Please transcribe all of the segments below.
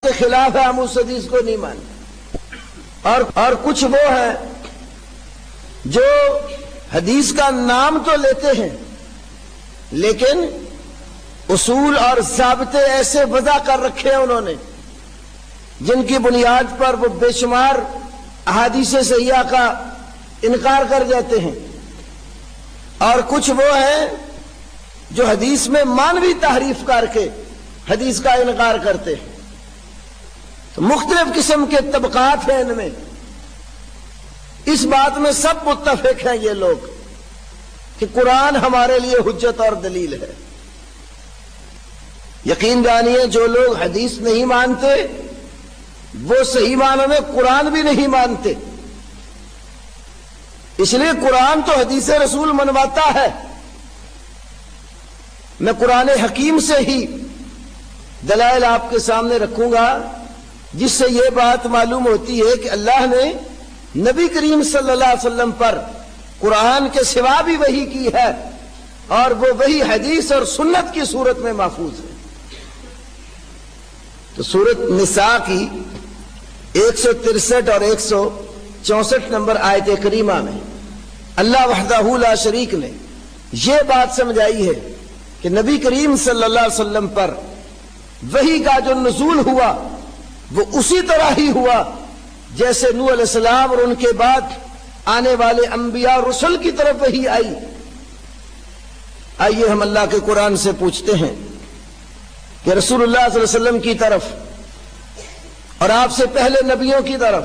کے خلاف ہے، ہم اس حدیث کو نہیں مانتے۔ اور کچھ وہ ہیں جو حدیث کا نام تو لیتے ہیں لیکن اصول اور ضابطے ایسے وضع کر رکھے ہیں انہوں نے جن کی بنیاد پر وہ بے شمار احادیث صحیحہ کا انکار کر جاتے ہیں۔ اور کچھ وہ ہیں جو حدیث میں مانوی تحریف کر کے حدیث کا انکار کرتے ہیں۔ تو مختلف قسم کے طبقات ہیں ان میں۔ اس بات میں سب متفق ہیں یہ لوگ کہ قرآن ہمارے لیے حجت اور دلیل ہے۔ یقین جانیے جو لوگ حدیث نہیں مانتے وہ صحیح معنوں میں قرآن بھی نہیں مانتے، اس لیے قرآن تو حدیث رسول منواتا ہے۔ میں قرآن حکیم سے ہی دلائل آپ کے سامنے رکھوں گا جس سے یہ بات معلوم ہوتی ہے کہ اللہ نے نبی کریم صلی اللہ علیہ وسلم پر قرآن کے سوا بھی وحی کی ہے اور وہ وحی حدیث اور سنت کی صورت میں محفوظ ہے۔ تو سورۃ نساء کی 163 اور 164 نمبر آیت کریمہ میں اللہ وحدہ لا شریک نے یہ بات سمجھائی ہے کہ نبی کریم صلی اللہ علیہ وسلم پر وحی کا جو نزول ہوا وہ اسی طرح ہی ہوا جیسے نوح علیہ السلام اور ان کے بعد آنے والے انبیاء اور رسل کی طرف وحی آئی۔ آئیے ہم اللہ کے قرآن سے پوچھتے ہیں کہ رسول اللہ صلی اللہ علیہ وسلم کی طرف اور آپ سے پہلے نبیوں کی طرف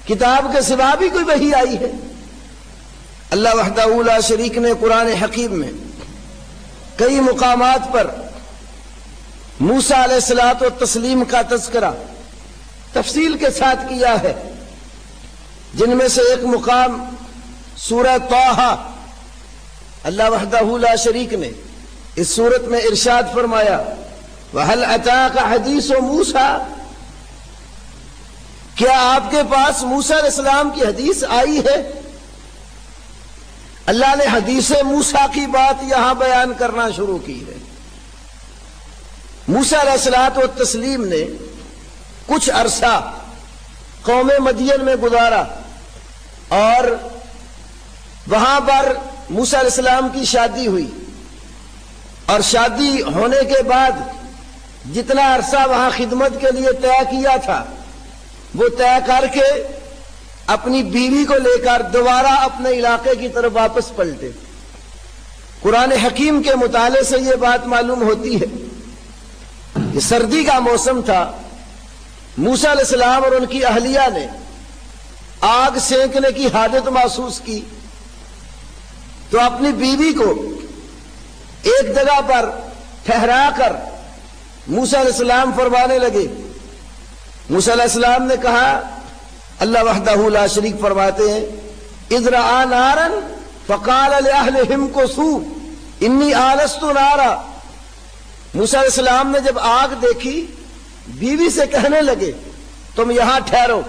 کتاب کے سوا بھی کوئی وحی آئی ہے؟ اللہ وحدہ لا شریک نے قرآن حکیم میں کئی مقامات پر موسیٰ علیہ الصلوۃ والتسلیم کا تذکرہ تفصیل کے ساتھ کیا ہے، جن میں سے ایک مقام سورہ طٰہٰ اللہ وحدہ لا شریک نے اس سورت میں ارشاد فرمایا وَهَلْ أَتَاكَ حَدِيثُ مُوسَىٰ، کیا آپ کے پاس موسیٰ علیہ السلام کی حدیث آئی ہے؟ اللہ نے حدیث موسیٰ کی بات یہاں بیان کرنا شروع کی ہے۔ موسیٰ علیہ الصلوۃ والتسلیم نے کچھ عرصہ قوم مدین میں گزارا اور وہاں پر موسیٰ علیہ السلام کی شادی ہوئی، اور شادی ہونے کے بعد جتنا عرصہ وہاں خدمت کے لیے طے کیا تھا وہ طے کر کے اپنی بیوی کو لے کر دوبارہ اپنے علاقے کی طرف واپس پلٹے۔ قرآن حکیم کے مطالعے سے یہ بات معلوم ہوتی ہے کہ سردی کا موسم تھا، موسیٰ علیہ السلام اور ان کی اہلیہ نے آگ سینکنے کی حاجت محسوس کی تو اپنی بیوی کو ایک جگہ پر ٹھہرا کر موسیٰ علیہ السلام فرمانے لگے۔ موسیٰ علیہ السلام نے کہا، اللہ وحدہ لا شریک فرماتے ہیں اذ رأى نارا فقال لأهلهم كثوا انی آنست نارا، موسیٰ علیہ السلام نے جب آگ دیکھی بیوی سے کہنے لگے تم یہاں ٹھہرو،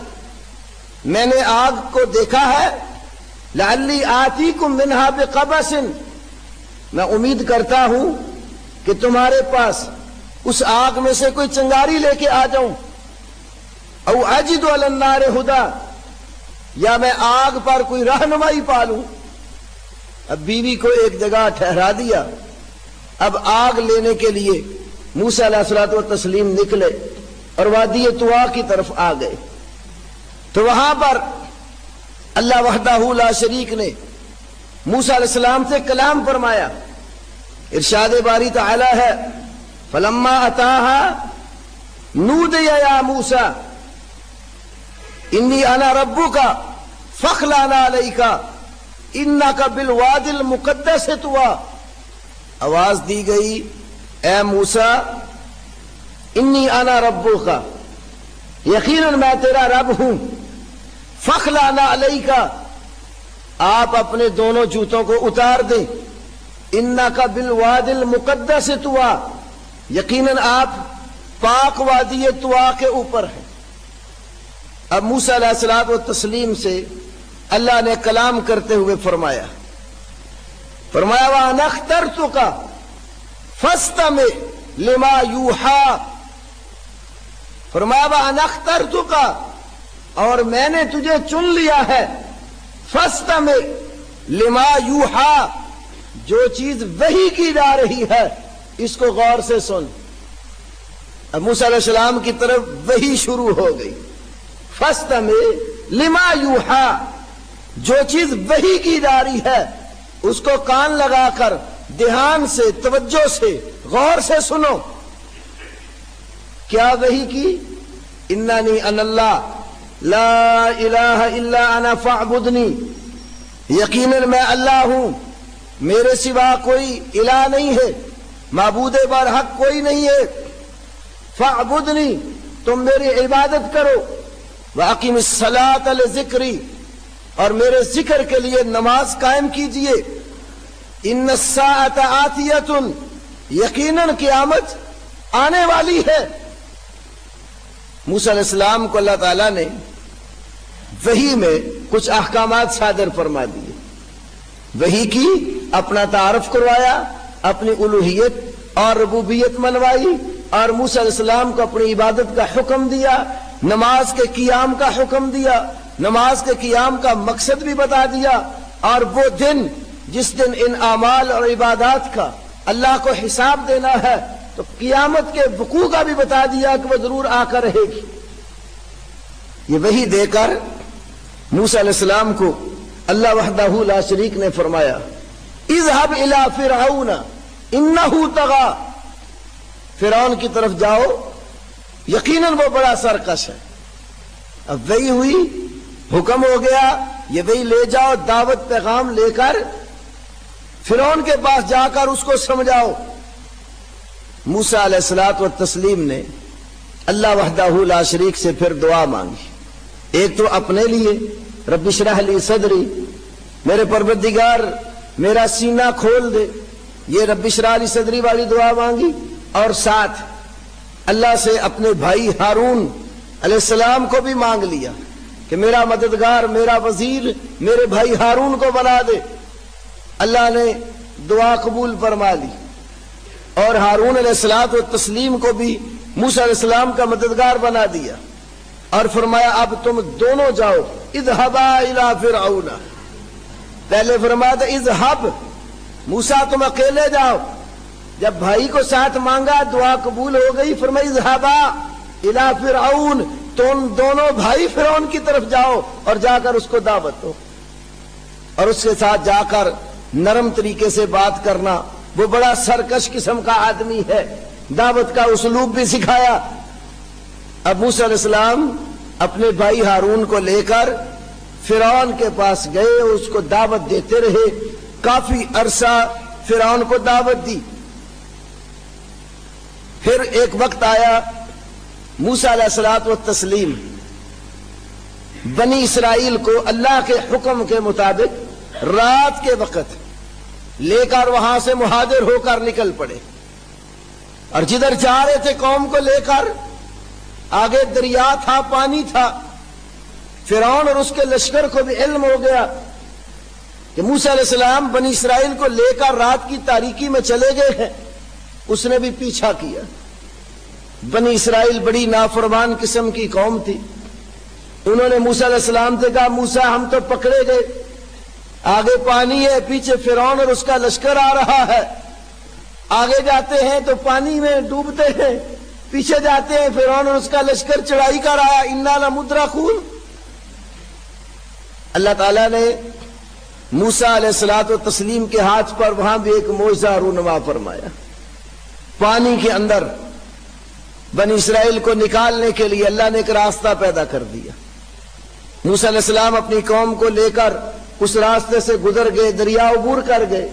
میں نے آگ کو دیکھا ہے، لعلی آتیکم منہا بقبس، میں امید کرتا ہوں کہ تمہارے پاس اس آگ میں سے کوئی چنگاری لے کے آ جاؤں، او اجد علی النار ہدی، یا میں آگ پر کوئی رہنمائی پالوں۔ اب بیوی کو ایک جگہ ٹھہرا دیا، اب آگ لینے کے لیے موسیٰ علیہ الصلوۃ والتسلیم نکلے اور وادی طویٰ کی طرف آ گئے۔ تو وہاں پر اللہ وحدہ لا شریک نے موسیٰ علیہ السلام سے کلام فرمایا، ارشاد باری تعالی ہے فلما اتاها نودی یا موسیٰ انی انا ربک فاخلع علیک انک بالوادی المقدس طویٰ، آواز دی گئی اے موسیٰ انی انا ربک، یقیناً میں تیرا رب ہوں، فاخلع علیک، آپ اپنے دونوں جوتوں کو اتار دیں، انک بالوادی المقدس طویٰ، یقیناً آپ پاک وادی طویٰ کے اوپر ہیں۔ اب موسیٰ علیہ الصلوۃ والتسلیم سے اللہ نے کلام کرتے ہوئے فرمایا وَأَنَا اخْتَرْتُكَ فَاسْتَمِعْ لِمَا يُوحَىٰ، فرمایا وَأَنَا اخْتَرْتُكَ، اور میں نے تجھے چن لیا ہے، فَاسْتَمِعْ لِمَا يُوحَىٰ، جو چیز وحی کی جا رہی ہے اس کو غور سے سن۔ اب موسیٰ علیہ السلام کی طرف وحی شروع ہو گئی، فَاسْتَمِعْ لِمَا يُوحَىٰ، جو چیز وحی کی جا رہی ہے اس کو کان لگا کر دھیان سے، توجہ سے، غور سے سنو۔ کیا وحی کی؟ اننی انا اللہ لا الہ الا انا فاعبدنی، یقیناً میں اللہ ہوں، میرے سوا کوئی الہ نہیں ہے، معبود برحق کوئی نہیں ہے، فاعبدنی، تم میری عبادت کرو، واقیم الصلاۃ لذکری، اور میرے ذکر کے لیے نماز قائم کیجئے، ان الساعۃ آتیۃ، یقیناً قیامت آنے والی ہے۔ موسیٰ علیہ السلام کو اللہ تعالیٰ نے وحی میں کچھ احکامات صادر فرما دیے، وحی کی، اپنا تعارف کروایا، اپنی الوہیت اور ربوبیت منوائی، اور موسیٰ علیہ السلام کو اپنی عبادت کا حکم دیا، نماز کے قیام کا حکم دیا، نماز کے قیام کا مقصد بھی بتا دیا، اور وہ دن جس دن ان اعمال اور عبادات کا اللہ کو حساب دینا ہے تو قیامت کے وقوع کا بھی بتا دیا کہ وہ ضرور آ کر رہے گی۔ یہ وحی دے کر موسیٰ علیہ السلام کو اللہ وحدہ لا شریک نے فرمایا اذهب الى فرعون انه طغى، فرعون کی طرف جاؤ، یقیناً وہ بڑا سرکش ہے۔ اب وحی ہوئی، حکم ہو گیا، یہ وحی لے جاؤ، دعوت پیغام لے کر فرعون کے پاس جا کر اس کو سمجھاؤ۔ موسیٰ علیہ الصلوۃ والتسلیم نے اللہ وحدہ لا شریک سے پھر دعا مانگی، ایک تو اپنے لیے، رب اشرح لی صدری، میرے پروردگار میرا سینہ کھول دے، یہ رب اشرح لی صدری والی دعا مانگی، اور ساتھ اللہ سے اپنے بھائی ہارون علیہ السلام کو بھی مانگ لیا کہ میرا مددگار، میرا وزیر میرے بھائی ہارون کو بنا دے۔ اللہ نے دعا قبول فرما لی، اور ہارون علیہ الصلوۃ والتسلیم کو بھی موسیٰ علیہ السلام کا مددگار بنا دیا، اور فرمایا اب تم دونوں جاؤ، اذهبا الى فرعون، پہلے فرمایا تھا اذهب، موسیٰ تم اکیلے جاؤ، جب بھائی کو ساتھ مانگا دعا قبول ہو گئی، فرمایا اذهبا الى فرعون، تم دونوں بھائی فرعون کی طرف جاؤ اور جا کر اس کو دعوت دو، اور اس کے ساتھ جا کر نرم طریقے سے بات کرنا، وہ بڑا سرکش قسم کا آدمی ہے، دعوت کا اسلوب بھی سکھایا۔ اب موسیٰ علیہ السلام اپنے بھائی ہارون کو لے کر فرعون کے پاس گئے، اس کو دعوت دیتے رہے، کافی عرصہ فرعون کو دعوت دی۔ پھر ایک وقت آیا موسیٰ علیہ الصلوۃ والتسلیم بنی اسرائیل کو اللہ کے حکم کے مطابق رات کے وقت لے کر وہاں سے مہاجر ہو کر نکل پڑے، اور جدھر جا رہے تھے قوم کو لے کر، آگے دریا تھا، پانی تھا، فرعون اور اس کے لشکر کو بھی علم ہو گیا کہ موسیٰ علیہ السلام بنی اسرائیل کو لے کر رات کی تاریکی میں چلے گئے ہیں، اس نے بھی پیچھا کیا۔ بنی اسرائیل بڑی نافرمان قسم کی قوم تھی، انہوں نے موسیٰ علیہ السلام سے کہا موسیٰ ہم تو پکڑے گئے، آگے پانی ہے، پیچھے فرعون اور اس کا لشکر آ رہا ہے، آگے جاتے ہیں تو پانی میں ڈوبتے ہیں، پیچھے جاتے ہیں فرعون اور اس کا لشکر چڑھائی کر آیا، انا لمدرکون۔ اللہ تعالیٰ نے موسیٰ علیہ الصلوۃ والتسلیم کے ہاتھ پر وہاں بھی ایک معجزہ رونما فرمایا، پانی کے اندر بنی اسرائیل کو نکالنے کے لیے اللہ نے ایک راستہ پیدا کر دیا۔ موسیٰ علیہ السلام اپنی قوم کو لے کر اس راستے سے گزر گئے، دریا عبور کر گئے۔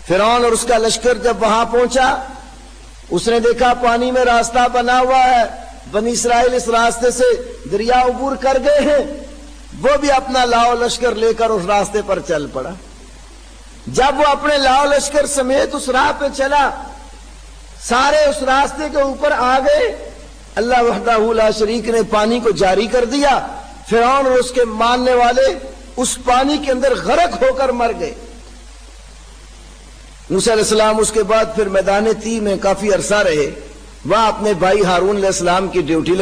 فرعون اور اس کا لشکر جب وہاں پہنچا، اس نے دیکھا پانی میں راستہ بنا ہوا ہے، بنی اسرائیل اس راستے سے دریا عبور کر گئے ہیں، وہ بھی اپنا لاؤ لشکر لے کر اس راستے پر چل پڑا۔ جب وہ اپنے لاؤ لشکر سمیت اس راہ پہ چلا، سارے اس راستے کے اوپر آ گئے، اللہ وحدہ لا شریک نے پانی کو جاری کر دیا، فرعون اور اس کے ماننے والے اس پانی کے اندر غرق ہو کر مر گئے۔ موسیٰ علیہ السلام اس کے بعد پھر میدان طی میں کافی عرصہ رہے، وہاں اپنے بھائی ہارون علیہ السلام کی ڈیوٹی